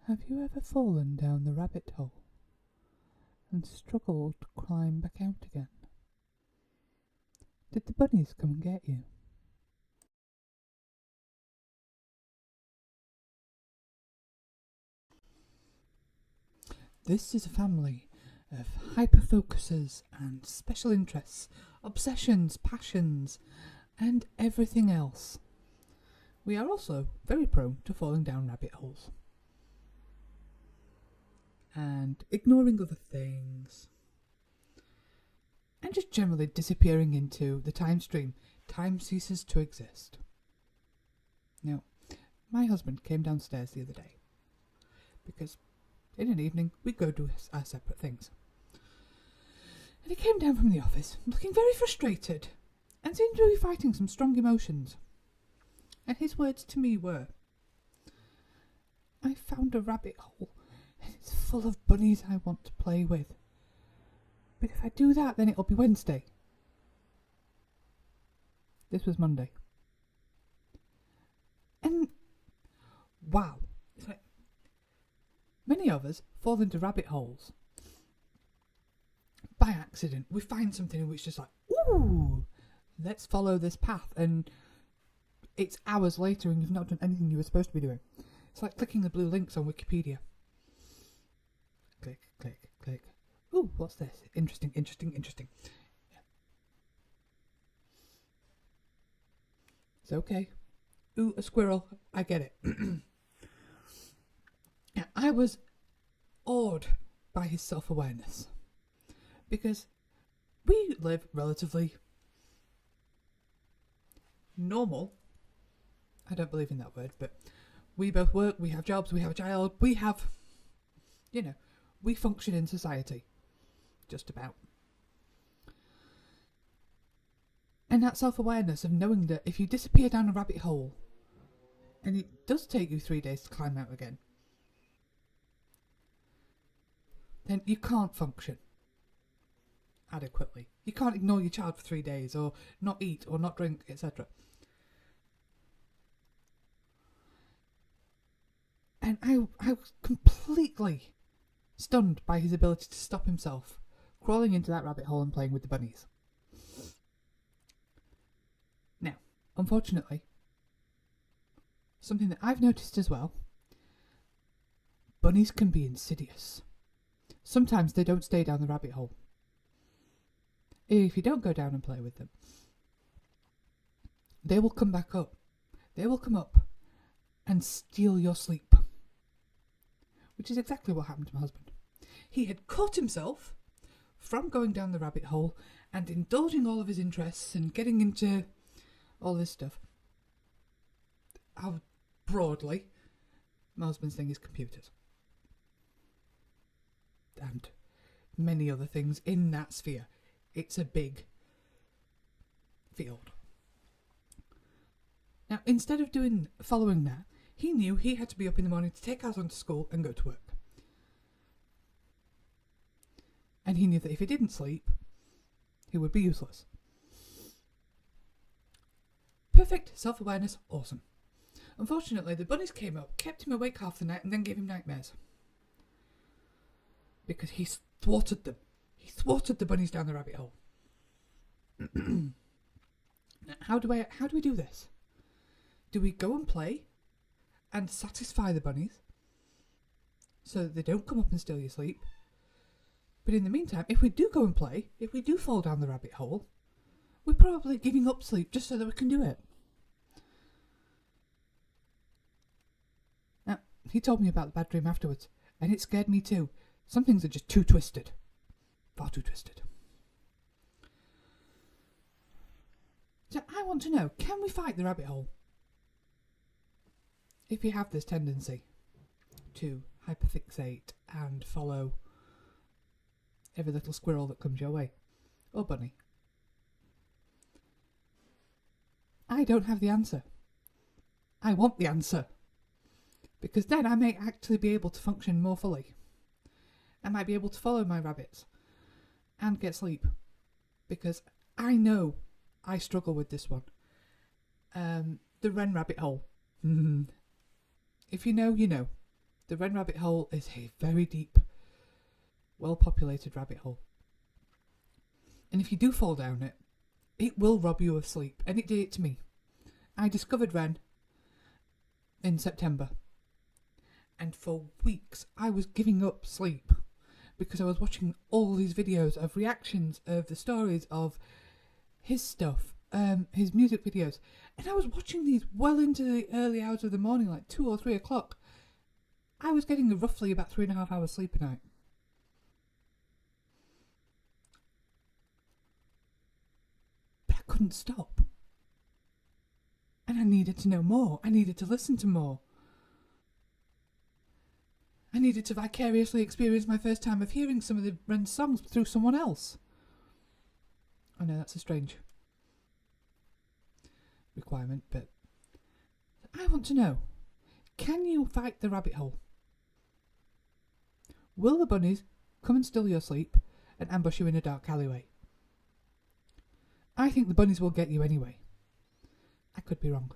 Have you ever fallen down the rabbit hole and struggled to climb back out again? Did the bunnies come and get you? This is a family of hyperfocusers and special interests, obsessions, passions, and everything else. We are also very prone to falling down rabbit holes and ignoring other things and just generally disappearing into the time stream. Time ceases to exist. Now, my husband came downstairs the other day because in an evening we go do our separate things. And he came down from the office looking very frustrated and seemed to be fighting some strong emotions. And his words to me were, "I found a rabbit hole and it's full of bunnies I want to play with. But if I do that, then it'll be Wednesday." This was Monday. And wow, it's like many of us fall into rabbit holes by accident. We find something which is like, ooh, let's follow this path, and it's hours later and you've not done anything you were supposed to be doing. It's like clicking the blue links on Wikipedia. Click, click, click. Ooh, what's this? Interesting. Yeah. It's okay. Ooh, a squirrel. I get it. Yeah, I was awed by his self-awareness because we live relatively normal. I don't believe in that word, but we both work, we have jobs, we have a child, we have, we function in society. Just about. And that self-awareness of knowing that if you disappear down a rabbit hole, and it does take you 3 days to climb out again, then you can't function adequately. You can't ignore your child for 3 days, or not eat, or not drink, etc. And I was completely stunned by his ability to stop himself crawling into that rabbit hole and playing with the bunnies. Now, unfortunately, something that I've noticed as well, bunnies can be insidious. Sometimes they don't stay down the rabbit hole. If you don't go down and play with them, they will come back up. They will come up and steal your sleep. Which is exactly what happened to my husband. He had caught himself from going down the rabbit hole and indulging all of his interests and getting into all this stuff. How broadly, my husband's thing is computers. And many other things in that sphere. It's a big field. Now, instead of following that, he knew he had to be up in the morning to take our son to school and go to work. And he knew that if he didn't sleep, he would be useless. Perfect self-awareness, awesome. Unfortunately, the bunnies came up, kept him awake half the night, and then gave him nightmares. Because he thwarted them. He thwarted the bunnies down the rabbit hole. Now, how do we do this? Do we go and play and satisfy the bunnies so that they don't come up and steal your sleep? But in the meantime, if we do go and play, if we do fall down the rabbit hole, we're probably giving up sleep just so that we can do it. Now, he told me about the bad dream afterwards, and it scared me too. Some things are just too twisted. Far too twisted. So I want to know, can we fight the rabbit hole? If you have this tendency to hyperfixate and follow every little squirrel that comes your way, or bunny. I don't have the answer. I want the answer. Because then I may actually be able to function more fully. I might be able to follow my rabbits and get sleep. Because I know I struggle with this one. The wren rabbit hole. If you know, you know. The Wren rabbit hole is a very deep, well-populated rabbit hole. And if you do fall down it, it will rob you of sleep. And it did it to me. I discovered Wren in September. And for weeks, I was giving up sleep because I was watching all these videos of reactions of the stories of his stuff, his music videos. And I was watching these well into the early hours of the morning, like 2 or 3 o'clock. I was getting roughly about 3.5 hours sleep a night. But I couldn't stop. And I needed to know more. I needed to listen to more. I needed to vicariously experience my first time of hearing some of the Wren's songs through someone else. I know that's a strange requirement, but I want to know, can you fight the rabbit hole? Will the bunnies come and steal your sleep and ambush you in a dark alleyway? I think the bunnies will get you anyway. I could be wrong.